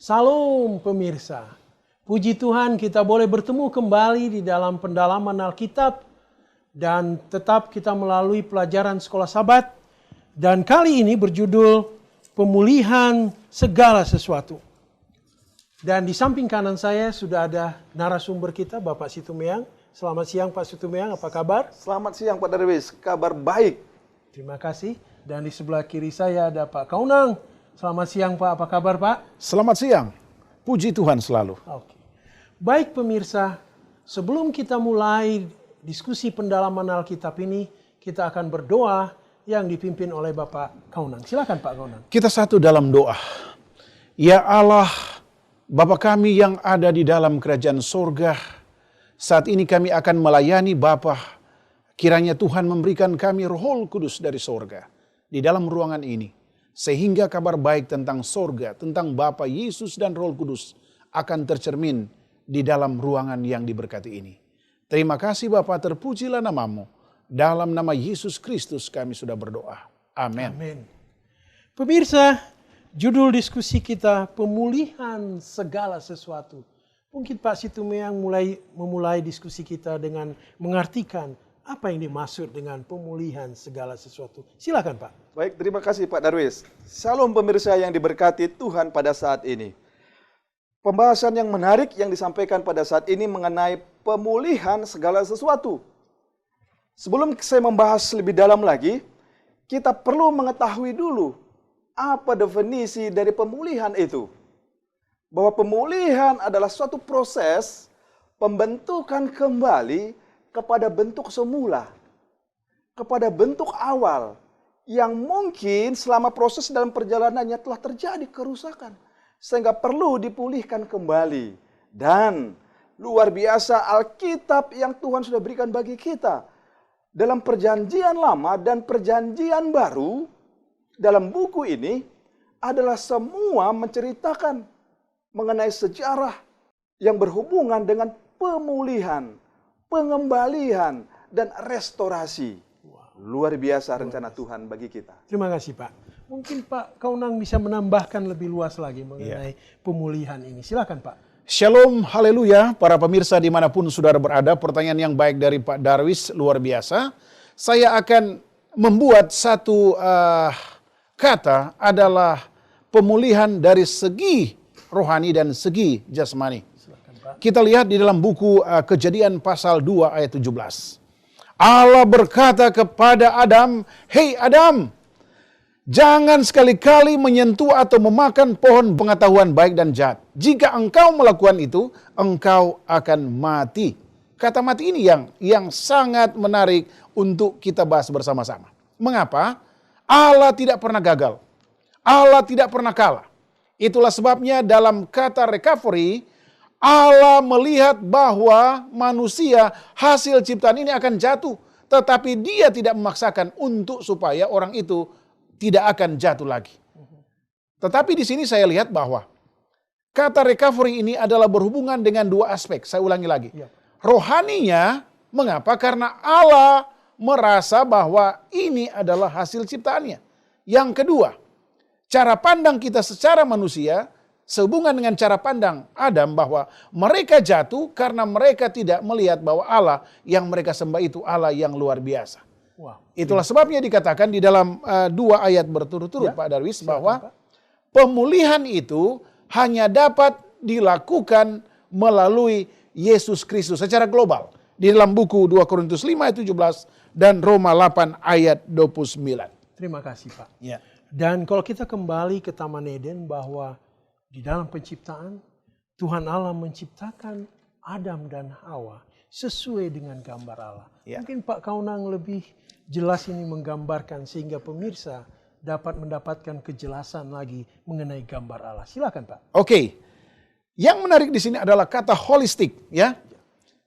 Salam pemirsa, puji Tuhan kita boleh bertemu kembali di dalam pendalaman Alkitab dan tetap kita melalui pelajaran Sekolah Sabat dan kali ini berjudul Pemulihan Segala Sesuatu. Dan di samping kanan saya sudah ada narasumber kita Bapak Situmeang. Selamat siang Pak Situmeang, apa kabar? Selamat siang Pak Darwis, kabar baik. Terima kasih. Dan di sebelah kiri saya ada Pak Kaunang. Selamat siang Pak, apa kabar Pak? Selamat siang, puji Tuhan selalu. Oke. Baik pemirsa, sebelum kita mulai diskusi pendalaman Alkitab ini, kita akan berdoa yang dipimpin oleh Bapak Kaunang. Silakan Pak Kaunang. Kita satu dalam doa. Ya Allah, Bapa kami yang ada di dalam kerajaan sorga, saat ini kami akan melayani Bapa. Kiranya Tuhan memberikan kami Roh Kudus dari sorga di dalam ruangan ini. Sehingga kabar baik tentang sorga, tentang Bapa, Yesus dan Roh Kudus akan tercermin di dalam ruangan yang diberkati ini. Terima kasih Bapa, terpujilah namamu. Dalam nama Yesus Kristus kami sudah berdoa. Amin. Amin. Pemirsa, judul diskusi kita pemulihan segala sesuatu. Mungkin Pak Situmeang memulai diskusi kita dengan mengartikan apa yang dimaksud dengan pemulihan segala sesuatu. Silakan Pak. Baik, terima kasih Pak Darwis. Salam pemirsa yang diberkati Tuhan pada saat ini. Pembahasan yang menarik yang disampaikan pada saat ini mengenai pemulihan segala sesuatu. Sebelum saya membahas lebih dalam lagi, kita perlu mengetahui dulu apa definisi dari pemulihan itu. Bahwa pemulihan adalah suatu proses pembentukan kembali kepada bentuk semula, kepada bentuk awal, yang mungkin selama proses dalam perjalanannya telah terjadi kerusakan, sehingga perlu dipulihkan kembali. Dan luar biasa Alkitab yang Tuhan sudah berikan bagi kita, dalam perjanjian lama dan perjanjian baru, dalam buku ini adalah semua menceritakan mengenai sejarah yang berhubungan dengan pemulihan, pengembalian, dan restorasi. Luar biasa rencana Tuhan bagi kita. Terima kasih Pak. Mungkin Pak Kaunang bisa menambahkan lebih luas lagi mengenai pemulihan ini. Silakan Pak. Shalom, haleluya, para pemirsa dimanapun saudara berada. Pertanyaan yang baik dari Pak Darwis, luar biasa. Saya akan membuat satu kata adalah pemulihan dari segi rohani dan segi jasmani. Kita lihat di dalam buku Kejadian pasal 2 ayat 17. Allah berkata kepada Adam, "Hei Adam, jangan sekali-kali menyentuh atau memakan pohon pengetahuan baik dan jahat. Jika engkau melakukan itu, engkau akan mati." Kata mati ini yang sangat menarik untuk kita bahas bersama-sama. Mengapa? Allah tidak pernah gagal. Allah tidak pernah kalah. Itulah sebabnya dalam kata recovery, Allah melihat bahwa manusia hasil ciptaan ini akan jatuh. Tetapi dia tidak memaksakan untuk supaya orang itu tidak akan jatuh lagi. Tetapi di sini saya lihat bahwa kata recovery ini adalah berhubungan dengan dua aspek. Saya ulangi lagi. Rohaninya, mengapa? Karena Allah merasa bahwa ini adalah hasil ciptaannya. Yang kedua, cara pandang kita secara manusia sehubungan dengan cara pandang Adam bahwa mereka jatuh karena mereka tidak melihat bahwa Allah yang mereka sembah itu Allah yang luar biasa. Itulah sebabnya dikatakan di dalam 2 ayat berturut-turut Pak Darwis bahwa pemulihan itu hanya dapat dilakukan melalui Yesus Kristus secara global. Di dalam buku 2 Korintus 5 ayat 17 dan Roma 8 ayat 29. Terima kasih Pak. Ya. Dan kalau kita kembali ke Taman Eden bahwa di dalam penciptaan, Tuhan Allah menciptakan Adam dan Hawa sesuai dengan gambar Allah. Mungkin Pak Kaunang lebih jelas ini menggambarkan sehingga pemirsa dapat mendapatkan kejelasan lagi mengenai gambar Allah. Silakan Pak. Oke. Yang menarik di sini adalah kata holistik, ya.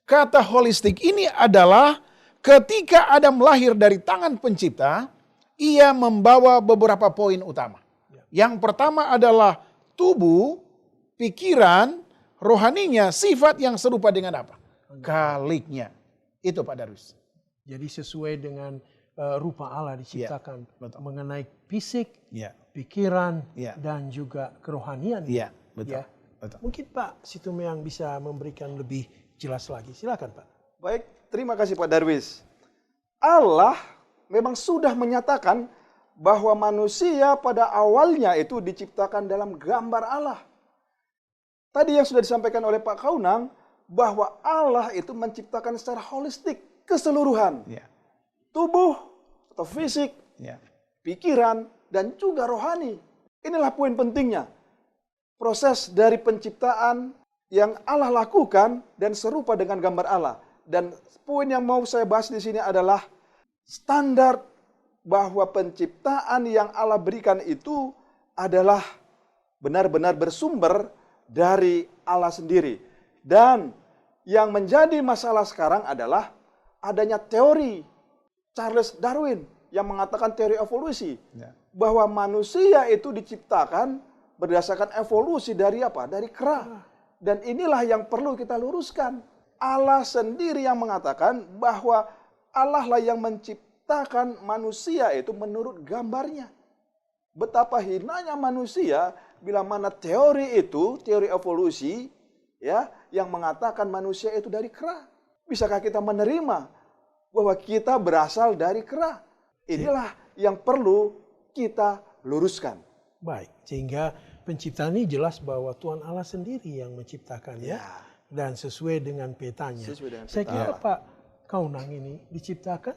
Kata holistik ini adalah ketika Adam lahir dari tangan pencipta, ia membawa beberapa poin utama. Yang pertama adalah tubuh, pikiran, rohaninya, sifat yang serupa dengan apa? Kaliknya. Itu Pak Darwis. Jadi sesuai dengan rupa Allah diciptakan mengenai fisik, pikiran, dan juga kerohanian. betul. Ya. Mungkin Pak Situmeang bisa memberikan lebih jelas lagi. Silakan Pak. Baik, terima kasih Pak Darwis. Allah memang sudah menyatakan bahwa manusia pada awalnya itu diciptakan dalam gambar Allah. Tadi yang sudah disampaikan oleh Pak Kaunang, bahwa Allah itu menciptakan secara holistik, keseluruhan. Ya. Tubuh atau fisik, Ya. pikiran, dan juga rohani. Inilah poin pentingnya. Proses dari penciptaan yang Allah lakukan dan serupa dengan gambar Allah. Dan poin yang mau saya bahas di sini adalah standar bahwa penciptaan yang Allah berikan itu adalah benar-benar bersumber dari Allah sendiri. Dan yang menjadi masalah sekarang adalah adanya teori Charles Darwin yang mengatakan teori evolusi. Ya. Bahwa manusia itu diciptakan berdasarkan evolusi dari apa? Dari kera. Dan inilah yang perlu kita luruskan. Allah sendiri yang mengatakan bahwa Allah lah yang menciptakan manusia itu menurut gambarnya. Betapa hinanya manusia bila mana teori itu, teori evolusi, ya, yang mengatakan manusia itu dari kera. Bisakah kita menerima bahwa kita berasal dari kera? Inilah yang perlu kita luruskan. Baik, sehingga penciptaan ini jelas bahwa Tuhan Allah sendiri yang menciptakannya dan sesuai dengan petanya. Sesuai dengan Saya peta kira Allah. Pak Kaunang ini diciptakan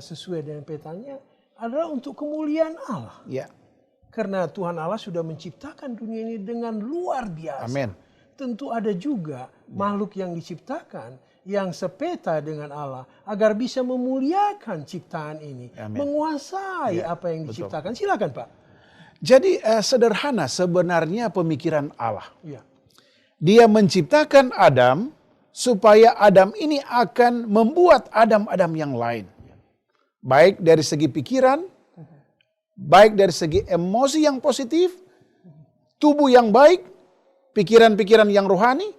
sesuai dengan petanya adalah untuk kemuliaan Allah. Ya. Karena Tuhan Allah sudah menciptakan dunia ini dengan luar biasa. Amin. Tentu ada juga makhluk yang diciptakan yang sepeta dengan Allah agar bisa memuliakan ciptaan ini, Amin. menguasai Ya, apa yang betul. diciptakan. Silakan Pak. Jadi sederhana sebenarnya pemikiran Allah. Ya. Dia menciptakan Adam supaya Adam ini akan membuat Adam-Adam yang lain. Baik dari segi pikiran, baik dari segi emosi yang positif, tubuh yang baik, pikiran-pikiran yang rohani.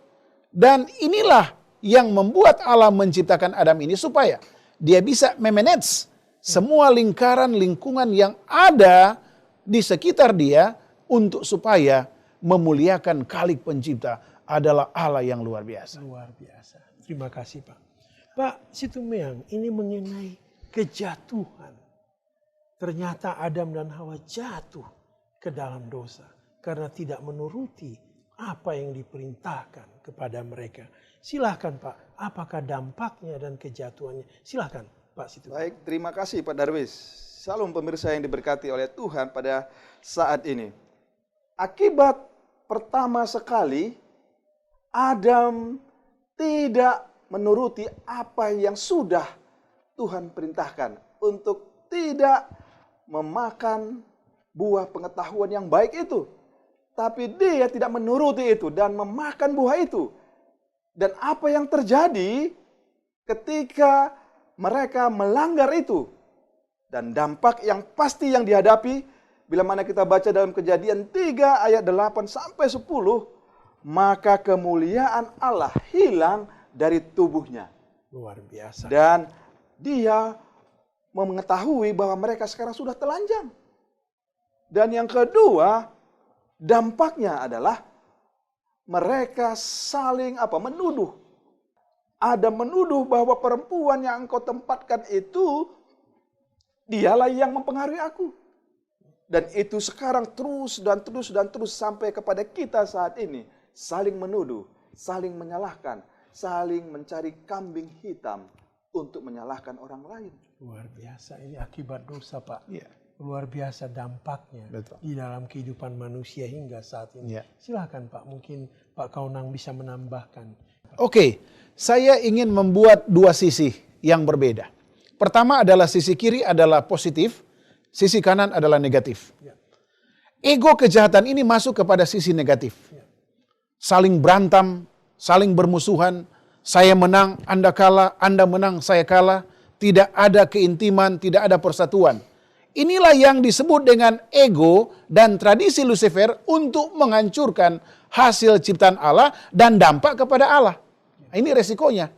Dan inilah yang membuat Allah menciptakan Adam ini supaya dia bisa memanage semua lingkaran lingkungan yang ada di sekitar dia untuk supaya memuliakan Khalik pencipta adalah Allah yang luar biasa. Luar biasa. Terima kasih Pak. Pak Situmeang, ini mengenai kejatuhan. Ternyata Adam dan Hawa jatuh ke dalam dosa karena tidak menuruti apa yang diperintahkan kepada mereka. Silahkan Pak, apakah dampaknya dan kejatuhannya? Silahkan Pak Situmeang. Baik, terima kasih Pak Darwis. Salam pemirsa yang diberkati oleh Tuhan pada saat ini. Akibat pertama sekali, Adam tidak menuruti apa yang sudah Tuhan perintahkan untuk tidak memakan buah pengetahuan yang baik itu. Tapi dia tidak menuruti itu dan memakan buah itu. Dan apa yang terjadi ketika mereka melanggar itu? Dan dampak yang pasti yang dihadapi bila mana kita baca dalam Kejadian 3 ayat 8 sampai 10, maka kemuliaan Allah hilang dari tubuhnya. Luar biasa. Dan dia mengetahui bahwa mereka sekarang sudah telanjang. Dan yang kedua, dampaknya adalah mereka saling menuduh. Ada menuduh bahwa perempuan yang engkau tempatkan itu dialah yang mempengaruhi aku. Dan itu sekarang terus dan terus dan terus sampai kepada kita saat ini. Saling menuduh, saling menyalahkan, saling mencari kambing hitam untuk menyalahkan orang lain. Luar biasa, ini akibat dosa Pak. Ya. Luar biasa dampaknya Betul. di dalam kehidupan manusia hingga saat ini. Ya. Silahkan Pak, mungkin Pak Kaunang bisa menambahkan. Oke, saya ingin membuat dua sisi yang berbeda. Pertama adalah sisi kiri adalah positif, sisi kanan adalah negatif. Ya. Ego kejahatan ini masuk kepada sisi negatif. Ya. Saling berantem, saling bermusuhan, saya menang, Anda kalah, Anda menang, saya kalah. Tidak ada keintiman, tidak ada persatuan. Inilah yang disebut dengan ego dan tradisi Lucifer untuk menghancurkan hasil ciptaan Allah dan dampak kepada Allah. Ini resikonya.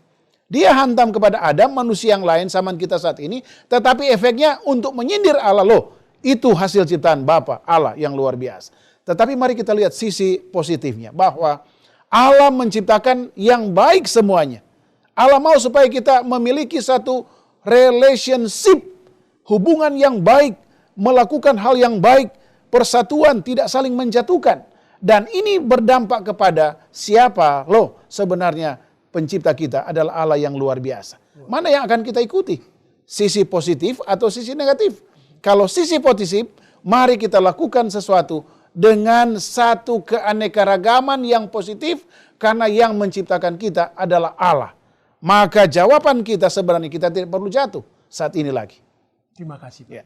Dia hantam kepada Adam, manusia yang lain zaman kita saat ini, tetapi efeknya untuk menyindir Allah. Loh, itu hasil ciptaan Bapa Allah yang luar biasa. Tetapi mari kita lihat sisi positifnya, bahwa Allah menciptakan yang baik semuanya. Allah mau supaya kita memiliki satu relationship, hubungan yang baik, melakukan hal yang baik, persatuan, tidak saling menjatuhkan. Dan ini berdampak kepada siapa? Loh, sebenarnya pencipta kita adalah Allah yang luar biasa. Mana yang akan kita ikuti? Sisi positif atau sisi negatif? Kalau sisi positif, mari kita lakukan sesuatu dengan satu keanekaragaman yang positif, karena yang menciptakan kita adalah Allah. Maka jawaban kita sebenarnya kita tidak perlu jatuh saat ini lagi. Terima kasih, Pak. Ya.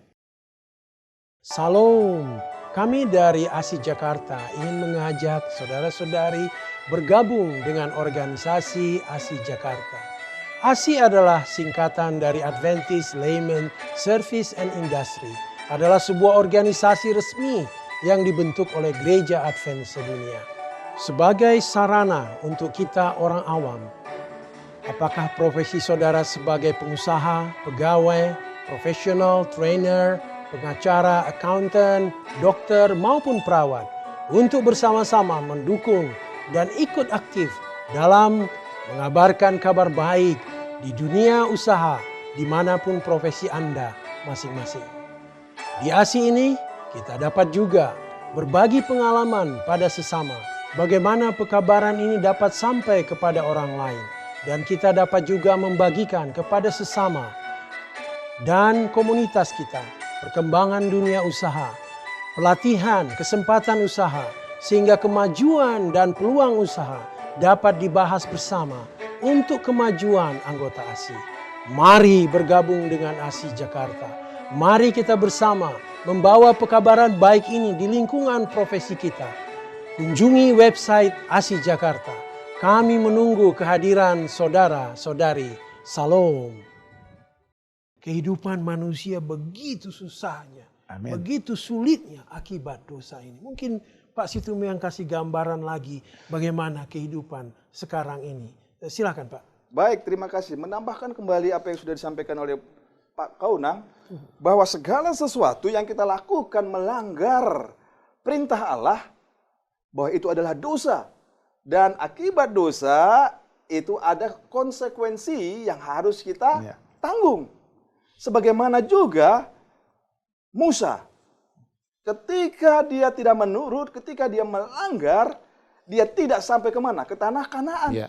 Salam. Kami dari ASI Jakarta ingin mengajak saudara-saudari bergabung dengan organisasi ASI Jakarta. ASI adalah singkatan dari Adventist Layman Service and Industry. Adalah sebuah organisasi resmi yang dibentuk oleh Gereja Advent sedunia. Sebagai sarana untuk kita orang awam, apakah profesi saudara sebagai pengusaha, pegawai, profesional, trainer, pengacara, accountant, dokter maupun perawat, untuk bersama-sama mendukung dan ikut aktif dalam mengabarkan kabar baik di dunia usaha dimanapun profesi Anda masing-masing. Di ASI ini kita dapat juga berbagi pengalaman pada sesama, bagaimana pekabaran ini dapat sampai kepada orang lain, dan kita dapat juga membagikan kepada sesama dan komunitas kita perkembangan dunia usaha, pelatihan, kesempatan usaha, sehingga kemajuan dan peluang usaha dapat dibahas bersama untuk kemajuan anggota ASI. Mari bergabung dengan ASI Jakarta. Mari kita bersama membawa pekabaran baik ini di lingkungan profesi kita. Kunjungi website ASI Jakarta. Kami menunggu kehadiran saudara-saudari. Salam. Kehidupan manusia begitu susahnya, Amin. begitu sulitnya akibat dosa ini. Mungkin Pak Situmi yang kasih gambaran lagi bagaimana kehidupan sekarang ini. Silakan Pak. Baik, terima kasih. Menambahkan kembali apa yang sudah disampaikan oleh Pak Kaunang, bahwa segala sesuatu yang kita lakukan melanggar perintah Allah, bahwa itu adalah dosa. Dan akibat dosa itu ada konsekuensi yang harus kita tanggung. Sebagaimana juga Musa, ketika dia tidak menurut, ketika dia melanggar, dia tidak sampai kemana? Ke tanah Kanaan. Ya.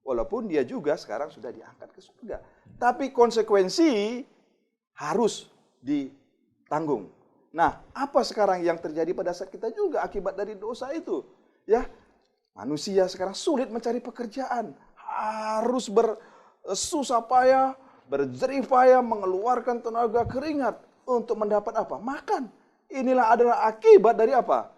Walaupun dia juga sekarang sudah diangkat ke surga. Tapi konsekuensi harus ditanggung. Nah, apa sekarang yang terjadi pada saat kita juga akibat dari dosa itu? Ya, manusia sekarang sulit mencari pekerjaan. Harus bersusah payah, berjerih payah, mengeluarkan tenaga keringat untuk mendapat apa? Makan. Inilah adalah akibat dari apa?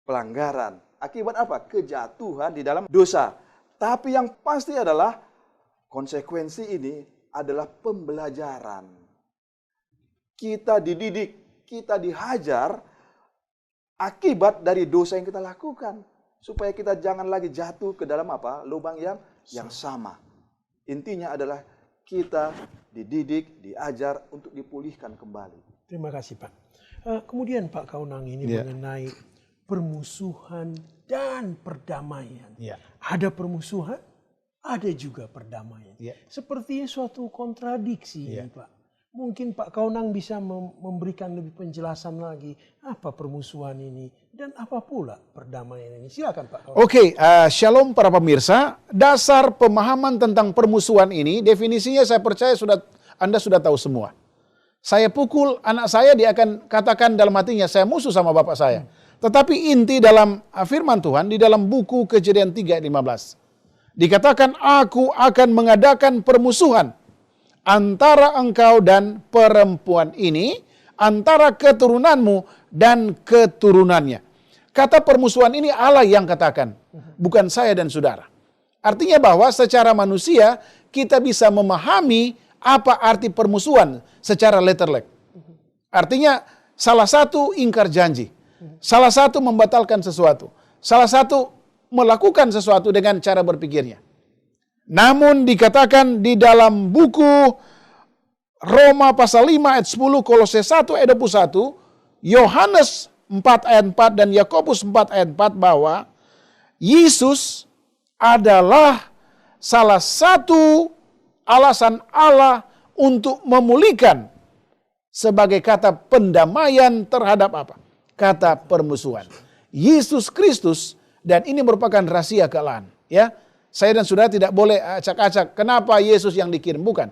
Pelanggaran. Akibat apa? Kejatuhan di dalam dosa. Tapi yang pasti adalah konsekuensi ini adalah pembelajaran. Kita dididik, kita dihajar akibat dari dosa yang kita lakukan. Supaya kita jangan lagi jatuh ke dalam apa? Lubang yang sama. Intinya adalah kita dididik, diajar untuk dipulihkan kembali. Terima kasih Pak. Kemudian Pak Kaunang ini mengenai permusuhan dan perdamaian. Ya. Ada permusuhan, ada juga perdamaian. Ya. Sepertinya suatu kontradiksi ini Pak. Mungkin Pak Kaunang bisa memberikan lebih penjelasan lagi apa permusuhan ini dan apa pula perdamaian ini. Silakan Pak Kaunang. Oke, shalom para pemirsa. Dasar pemahaman tentang permusuhan ini, definisinya saya percaya Anda sudah tahu semua. Saya pukul anak saya, dia akan katakan dalam hatinya, saya musuh sama bapak saya. Tetapi inti dalam firman Tuhan, di dalam buku Kejadian 3 ayat 15. Dikatakan, aku akan mengadakan permusuhan antara engkau dan perempuan ini, antara keturunanmu dan keturunannya. Kata permusuhan ini Allah yang katakan, bukan saya dan saudara. Artinya bahwa secara manusia kita bisa memahami apa arti permusuhan secara letterlek. Artinya salah satu ingkar janji, salah satu membatalkan sesuatu, salah satu melakukan sesuatu dengan cara berpikirnya. Namun dikatakan di dalam buku Roma pasal 5 ayat 10, Kolose 1 ayat 21, Yohanes 4 ayat 4 dan Yakobus 4 ayat 4 bahwa Yesus adalah salah satu alasan Allah untuk memulihkan sebagai kata pendamaian terhadap apa? Kata permusuhan. Yesus Kristus, dan ini merupakan rahasia kealahan. Ya, saya dan saudara tidak boleh acak-acak kenapa Yesus yang dikirim, bukan.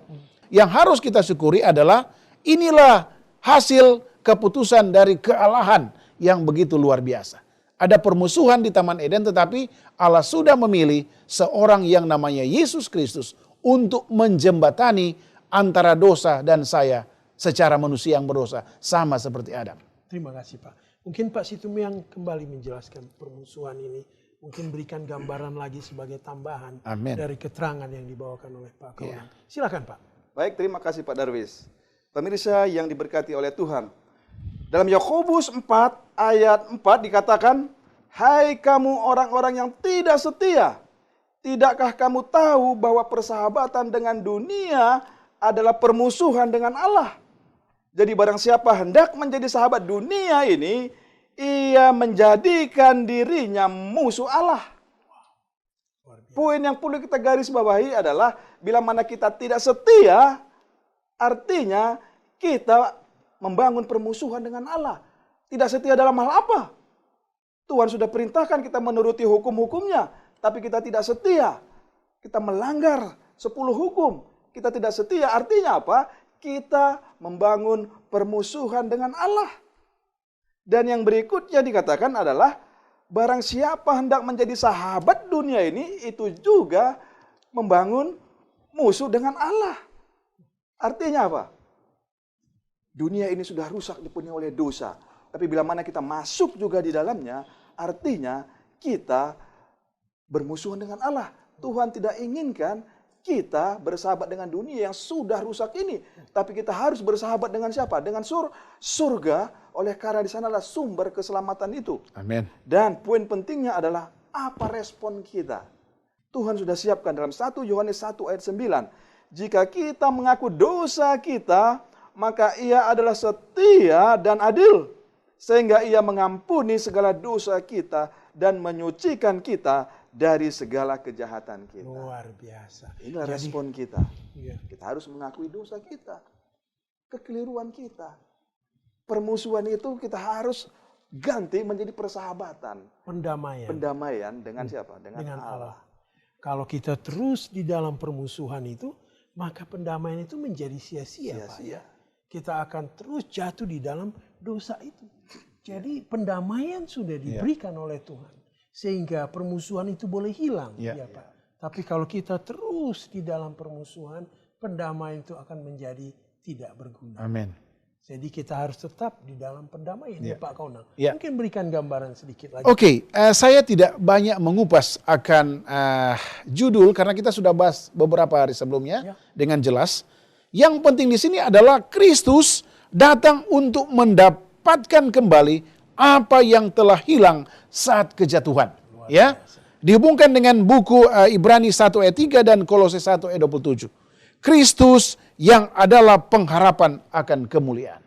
Yang harus kita syukuri adalah inilah hasil keputusan dari kealahan yang begitu luar biasa. Ada permusuhan di Taman Eden, tetapi Allah sudah memilih seorang yang namanya Yesus Kristus untuk menjembatani antara dosa dan saya secara manusia yang berdosa, sama seperti Adam. Terima kasih Pak. Mungkin Pak Situmiang kembali menjelaskan permusuhan ini. Mungkin berikan gambaran lagi sebagai tambahan Amin. dari keterangan yang dibawakan oleh Pak Kaunang. Silakan Pak. Baik, terima kasih Pak Darwis. Pemirsa yang diberkati oleh Tuhan. Dalam Yakobus 4 ayat 4 dikatakan, "Hai kamu orang-orang yang tidak setia, tidakkah kamu tahu bahwa persahabatan dengan dunia adalah permusuhan dengan Allah? Jadi barang siapa hendak menjadi sahabat dunia ini, ia menjadikan dirinya musuh Allah." Poin yang perlu kita garis bawahi adalah bila mana kita tidak setia, artinya kita membangun permusuhan dengan Allah. Tidak setia dalam hal apa? Tuhan sudah perintahkan kita menuruti hukum-hukumnya, tapi kita tidak setia. Kita melanggar 10 hukum. Kita tidak setia, artinya apa? Kita membangun permusuhan dengan Allah. Dan yang berikutnya dikatakan adalah, barang siapa hendak menjadi sahabat dunia ini, itu juga membangun musuh dengan Allah. Artinya apa? Dunia ini sudah rusak dipenuhi oleh dosa. Tapi bila mana kita masuk juga di dalamnya, artinya kita bermusuhan dengan Allah. Tuhan tidak inginkan kita bersahabat dengan dunia yang sudah rusak ini. Tapi kita harus bersahabat dengan siapa? Dengan surga, oleh karena di sanalah sumber keselamatan itu. Amin. Dan poin pentingnya adalah apa respon kita. Tuhan sudah siapkan dalam 1 Yohanes 1 ayat 9. Jika kita mengaku dosa kita, maka ia adalah setia dan adil, sehingga ia mengampuni segala dosa kita dan menyucikan kita dari segala kejahatan kita. Luar biasa. Inilah respon kita. Iya. Kita harus mengakui dosa kita, kekeliruan kita. Permusuhan itu kita harus ganti menjadi persahabatan. Pendamaian. Pendamaian dengan siapa? Dengan Allah. Kalau kita terus di dalam permusuhan itu, maka pendamaian itu menjadi sia-sia, Pak. Sia-sia. Kita akan terus jatuh di dalam dosa itu. Jadi pendamaian sudah diberikan oleh Tuhan. Sehingga permusuhan itu boleh hilang. Ya, Pak. Tapi kalau kita terus di dalam permusuhan, pendamaian itu akan menjadi tidak berguna. Amin. Jadi kita harus tetap di dalam pendamaian, Pak Kaunang. Ya. Mungkin berikan gambaran sedikit lagi. Oke, saya tidak banyak mengupas akan judul karena kita sudah bahas beberapa hari sebelumnya dengan jelas. Yang penting di sini adalah Kristus datang untuk mendapatkan kembali apa yang telah hilang saat kejatuhan. Ya, dihubungkan dengan buku Ibrani 1 ayat 3 dan Kolose 1 ayat 27. Kristus yang adalah pengharapan akan kemuliaan.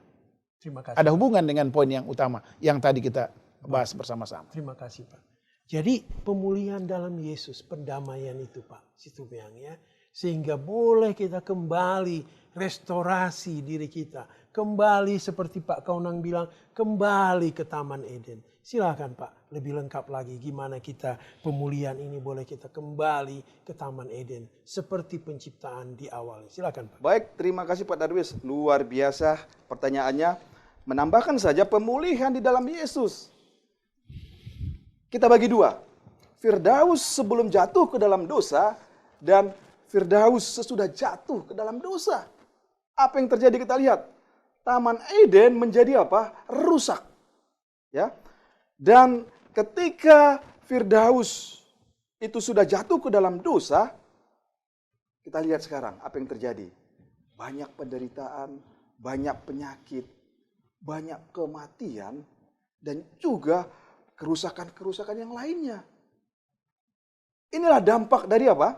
Terima kasih. Ada hubungan dengan poin yang utama yang tadi kita bahas bersama-sama. Terima kasih Pak. Jadi pemulihan dalam Yesus, pendamaian itu Pak Situmiang ya. Sehingga boleh kita kembali restorasi diri kita. Kembali seperti Pak Kaunang bilang, kembali ke Taman Eden. Silakan Pak, lebih lengkap lagi gimana kita pemulihan ini boleh kita kembali ke Taman Eden. Seperti penciptaan di awal. Silakan Pak. Baik, terima kasih Pak Darwis. Luar biasa pertanyaannya. Menambahkan saja pemulihan di dalam Yesus. Kita bagi dua. Firdaus sebelum jatuh ke dalam dosa dan Firdaus sesudah jatuh ke dalam dosa. Apa yang terjadi kita lihat? Taman Eden menjadi apa? Rusak. Ya. Dan ketika Firdaus itu sudah jatuh ke dalam dosa, kita lihat sekarang apa yang terjadi. Banyak penderitaan, banyak penyakit, banyak kematian, dan juga kerusakan-kerusakan yang lainnya. Inilah dampak dari apa?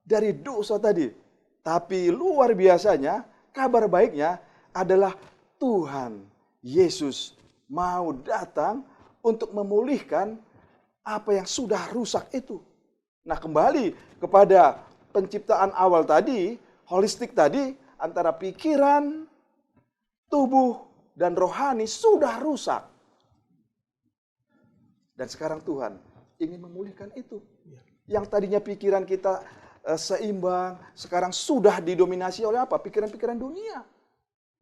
Dari dosa tadi. Tapi luar biasanya, kabar baiknya adalah Tuhan Yesus mau datang untuk memulihkan apa yang sudah rusak itu. Nah, kembali kepada penciptaan awal tadi, holistik tadi, antara pikiran, tubuh, dan rohani sudah rusak. Dan sekarang Tuhan ingin memulihkan itu. Yang tadinya pikiran kita seimbang, sekarang sudah didominasi oleh apa? Pikiran-pikiran dunia.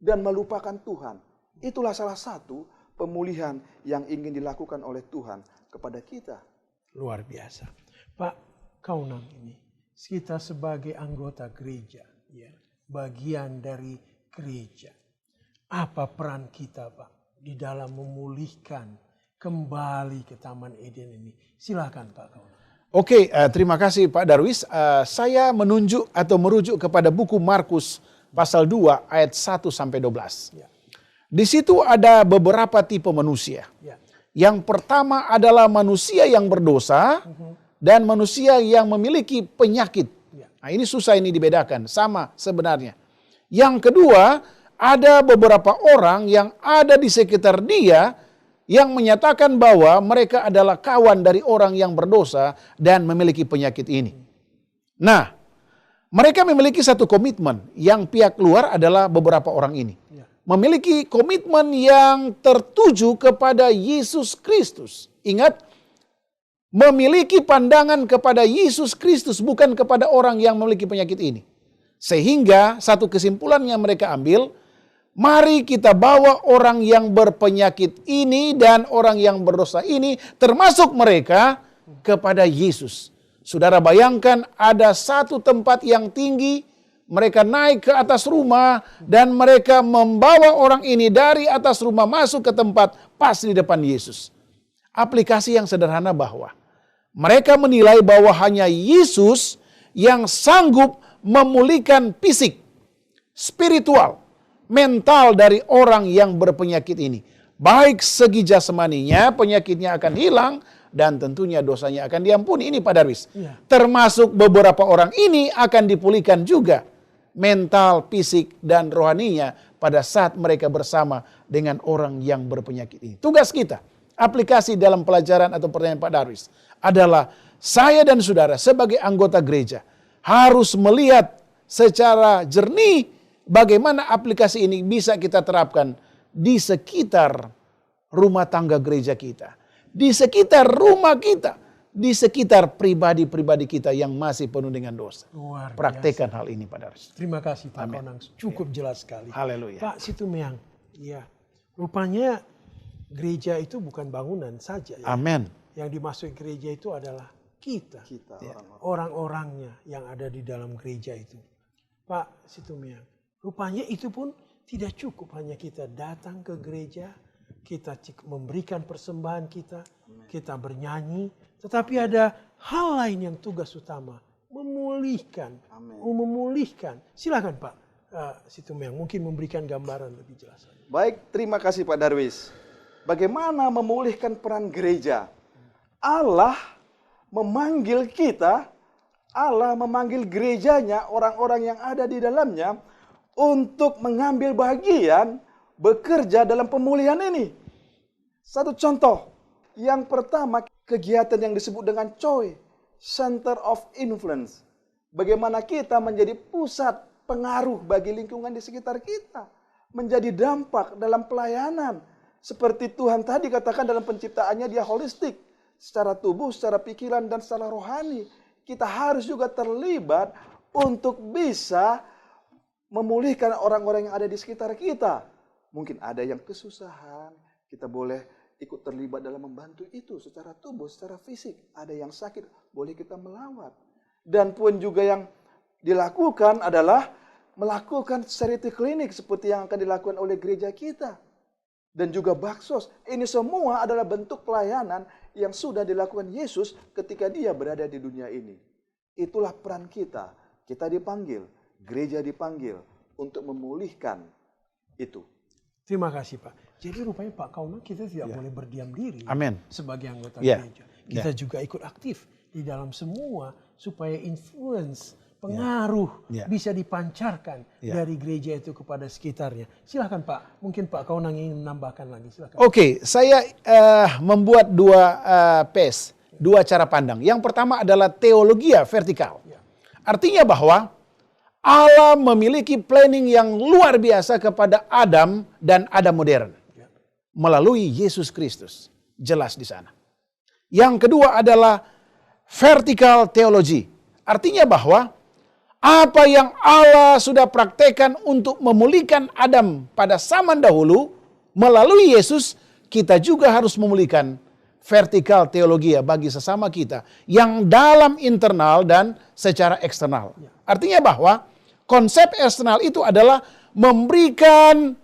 Dan melupakan Tuhan. Itulah salah satu pemulihan yang ingin dilakukan oleh Tuhan kepada kita. Luar biasa. Pak Kaunang ini, kita sebagai anggota gereja, ya, bagian dari gereja. Apa peran kita, Pak, di dalam memulihkan kembali ke Taman Eden ini? Silakan, Pak Kaunang. Oke, terima kasih Pak Darwis. Saya menunjuk atau merujuk kepada buku Markus pasal 2 ayat 1 sampai 12. Ya. Di situ ada beberapa tipe manusia. Ya. Yang pertama adalah manusia yang berdosa dan manusia yang memiliki penyakit. Ya. Nah, ini susah ini dibedakan, sama sebenarnya. Yang kedua, ada beberapa orang yang ada di sekitar dia yang menyatakan bahwa mereka adalah kawan dari orang yang berdosa dan memiliki penyakit ini. Nah, mereka memiliki satu komitmen yang pihak luar adalah beberapa orang ini. Ya. Memiliki komitmen yang tertuju kepada Yesus Kristus. Ingat, memiliki pandangan kepada Yesus Kristus bukan kepada orang yang memiliki penyakit ini. Sehingga satu kesimpulan yang mereka ambil, mari kita bawa orang yang berpenyakit ini dan orang yang berdosa ini, termasuk mereka, kepada Yesus. Saudara bayangkan ada satu tempat yang tinggi, mereka naik ke atas rumah dan mereka membawa orang ini dari atas rumah masuk ke tempat pas di depan Yesus. Aplikasi yang sederhana bahwa mereka menilai bahwa hanya Yesus yang sanggup memulihkan fisik, spiritual, mental dari orang yang berpenyakit ini. Baik segi jasmaninya, penyakitnya akan hilang, dan tentunya dosanya akan diampuni. Ini Pak Darwis. Ya. Termasuk beberapa orang ini akan dipulihkan juga mental, fisik, dan rohaninya pada saat mereka bersama dengan orang yang berpenyakit ini. Tugas kita, aplikasi dalam pelajaran atau pertanyaan Pak Darwis adalah saya dan saudara sebagai anggota gereja harus melihat secara jernih bagaimana aplikasi ini bisa kita terapkan di sekitar rumah tangga gereja kita, di sekitar rumah kita, di sekitar pribadi-pribadi kita yang masih penuh dengan dosa. Luar biasa. Praktekkan hal ini Pak Darwis. Terima kasih Pak Amin. Kaunang, cukup jelas sekali. Haleluya. Pak Situmeang, ya, rupanya gereja itu bukan bangunan saja. Ya. Amin. Yang dimaksud gereja itu adalah kita, Kita orang-orangnya yang ada di dalam gereja itu. Pak Situmeang, rupanya itu pun tidak cukup hanya kita datang ke gereja, kita memberikan persembahan kita bernyanyi, tetapi ada hal lain yang tugas utama, memulihkan. Memulihkan. Silakan Pak Situmeang, mungkin memberikan gambaran lebih jelas. Baik, terima kasih Pak Darwis. Bagaimana memulihkan peran gereja? Allah memanggil kita, Allah memanggil gerejanya, orang-orang yang ada di dalamnya, untuk mengambil bagian bekerja dalam pemulihan ini. Satu contoh, yang pertama kegiatan yang disebut dengan COI, Center of Influence. Bagaimana kita menjadi pusat pengaruh bagi lingkungan di sekitar kita. Menjadi dampak dalam pelayanan. Seperti Tuhan tadi katakan dalam penciptaannya dia holistik. Secara tubuh, secara pikiran, dan secara rohani. Kita harus juga terlibat untuk bisa memulihkan orang-orang yang ada di sekitar kita. Mungkin ada yang kesusahan, kita boleh ikut terlibat dalam membantu itu secara tubuh, secara fisik. Ada yang sakit, boleh kita melawat. Dan pun juga yang dilakukan adalah melakukan charity clinic seperti yang akan dilakukan oleh gereja kita. Dan juga baksos. Ini semua adalah bentuk pelayanan yang sudah dilakukan Yesus ketika dia berada di dunia ini. Itulah peran kita. Kita dipanggil, gereja dipanggil untuk memulihkan itu. Terima kasih Pak. Jadi rupanya Pak Kaunang kita tidak boleh berdiam diri. Amin. Sebagai anggota Ya. gereja. Kita juga ikut aktif di dalam semua supaya influence pengaruh Ya. bisa dipancarkan Ya. dari gereja itu kepada sekitarnya. Silakan Pak, mungkin Pak Kaunang ingin menambahkan lagi. Silakan. Oke, saya membuat dua dua cara pandang. Yang pertama adalah teologia vertikal. Artinya bahwa Allah memiliki planning yang luar biasa kepada Adam dan Adam modern. Melalui Yesus Kristus. Jelas di sana. Yang kedua adalah vertikal teologi. Artinya bahwa apa yang Allah sudah praktekkan untuk memulihkan Adam pada zaman dahulu, melalui Yesus, kita juga harus memulihkan vertikal teologi bagi sesama kita, yang dalam internal dan secara eksternal. Artinya bahwa konsep eksternal itu adalah memberikan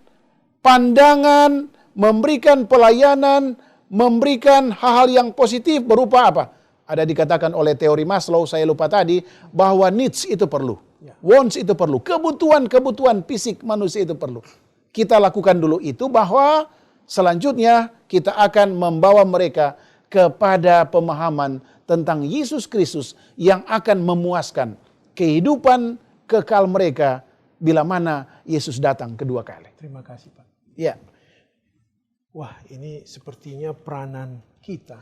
pandangan, memberikan pelayanan, memberikan hal-hal yang positif berupa apa? Ada dikatakan oleh teori Maslow, saya lupa tadi, bahwa needs itu perlu. Wants itu perlu. Kebutuhan fisik manusia itu perlu. Kita lakukan dulu itu, bahwa selanjutnya kita akan membawa mereka kepada pemahaman tentang Yesus Kristus yang akan memuaskan kehidupan kekal mereka bila mana Yesus datang kedua kali. Terima kasih Pak. Ya. Wah, ini sepertinya peranan kita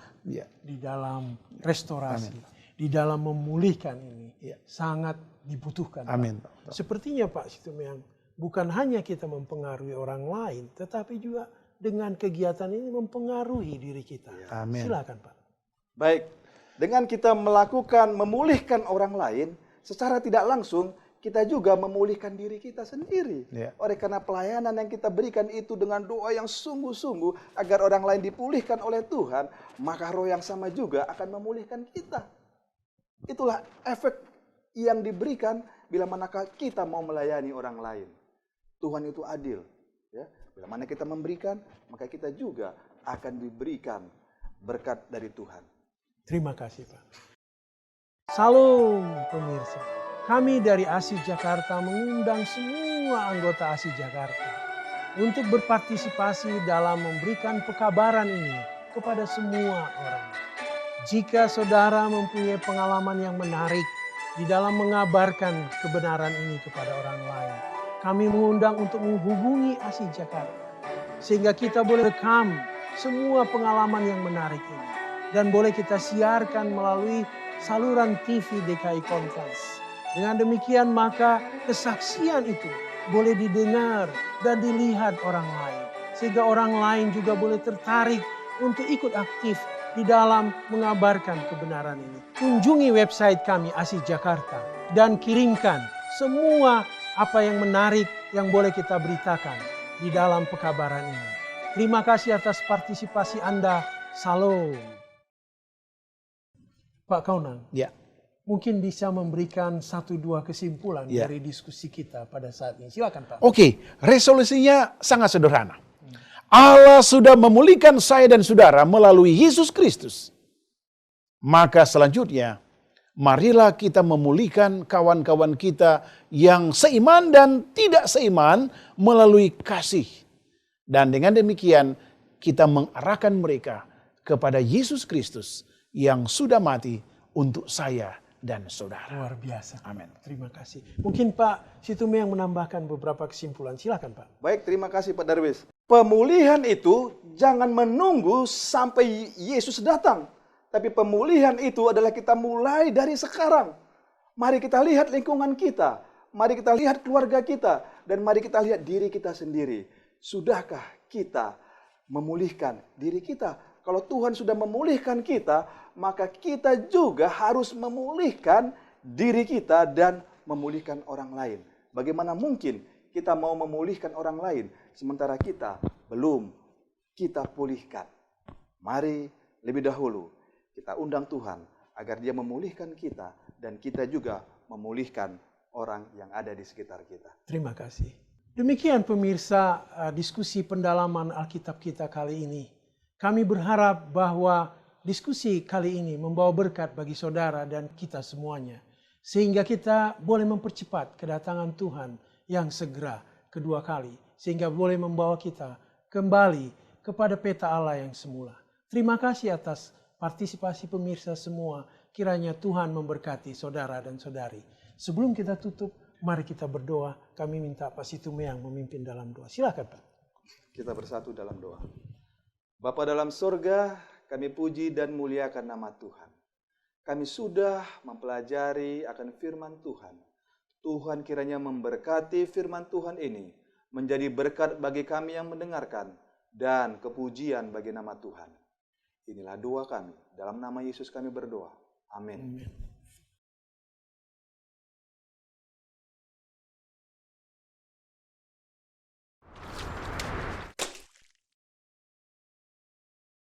di dalam restorasi, di dalam memulihkan ini sangat dibutuhkan. Amin. Pak. Sepertinya Pak Situmeyang, bukan hanya kita mempengaruhi orang lain, tetapi juga dengan kegiatan ini mempengaruhi diri kita. Amin. Silakan Pak. Baik, dengan kita melakukan memulihkan orang lain, secara tidak langsung kita juga memulihkan diri kita sendiri. Oleh karena pelayanan yang kita berikan itu dengan doa yang sungguh-sungguh agar orang lain dipulihkan oleh Tuhan, maka roh yang sama juga akan memulihkan kita. Itulah efek yang diberikan bila manakah kita mau melayani orang lain. Tuhan itu adil. Ya. Bila mana kita memberikan, maka kita juga akan diberikan berkat dari Tuhan. Terima kasih Pak. Salam pemirsa. Kami dari ASI Jakarta mengundang semua anggota ASI Jakarta untuk berpartisipasi dalam memberikan pekabaran ini kepada semua orang. Jika saudara mempunyai pengalaman yang menarik di dalam mengabarkan kebenaran ini kepada orang lain, kami mengundang untuk menghubungi ASI Jakarta sehingga kita boleh rekam semua pengalaman yang menarik ini dan boleh kita siarkan melalui saluran TV DKI Conference. Dengan demikian maka kesaksian itu boleh didengar dan dilihat orang lain. Sehingga orang lain juga boleh tertarik untuk ikut aktif di dalam mengabarkan kebenaran ini. Kunjungi website kami ASI Jakarta dan kirimkan semua apa yang menarik yang boleh kita beritakan di dalam pekabaran ini. Terima kasih atas partisipasi Anda. Salam. Pak Kaunang. Ya. Mungkin bisa memberikan 1-2 kesimpulan dari diskusi kita pada saat ini. Silakan Pak. Oke, resolusinya sangat sederhana. Allah sudah memulihkan saya dan saudara melalui Yesus Kristus. Maka selanjutnya, marilah kita memulihkan kawan-kawan kita yang seiman dan tidak seiman melalui kasih. Dan dengan demikian, kita mengarahkan mereka kepada Yesus Kristus yang sudah mati untuk saya dan saudara. Luar biasa. Amin. Terima kasih. Mungkin Pak Situmeyang menambahkan beberapa kesimpulan. Silakan Pak. Baik, terima kasih Pak Darwis. Pemulihan itu jangan menunggu sampai Yesus datang. Tapi pemulihan itu adalah kita mulai dari sekarang. Mari kita lihat lingkungan kita. Mari kita lihat keluarga kita. Dan mari kita lihat diri kita sendiri. Sudahkah kita memulihkan diri kita? Kalau Tuhan sudah memulihkan kita, maka kita juga harus memulihkan diri kita dan memulihkan orang lain. Bagaimana mungkin kita mau memulihkan orang lain sementara kita belum kita pulihkan? Mari lebih dahulu kita undang Tuhan agar Dia memulihkan kita dan kita juga memulihkan orang yang ada di sekitar kita. Terima kasih. Demikian pemirsa diskusi pendalaman Alkitab kita kali ini. Kami berharap bahwa diskusi kali ini membawa berkat bagi saudara dan kita semuanya. Sehingga kita boleh mempercepat kedatangan Tuhan yang segera kedua kali. Sehingga boleh membawa kita kembali kepada peta Allah yang semula. Terima kasih atas partisipasi pemirsa semua. Kiranya Tuhan memberkati saudara dan saudari. Sebelum kita tutup, mari kita berdoa. Kami minta Pak Situme yang memimpin dalam doa. Silakan Pak. Kita bersatu dalam doa. Bapa dalam surga, kami puji dan muliakan nama Tuhan. Kami sudah mempelajari akan firman Tuhan. Tuhan kiranya memberkati firman Tuhan ini menjadi berkat bagi kami yang mendengarkan dan kepujian bagi nama Tuhan. Inilah doa kami. Dalam nama Yesus kami berdoa. Amin. Amin.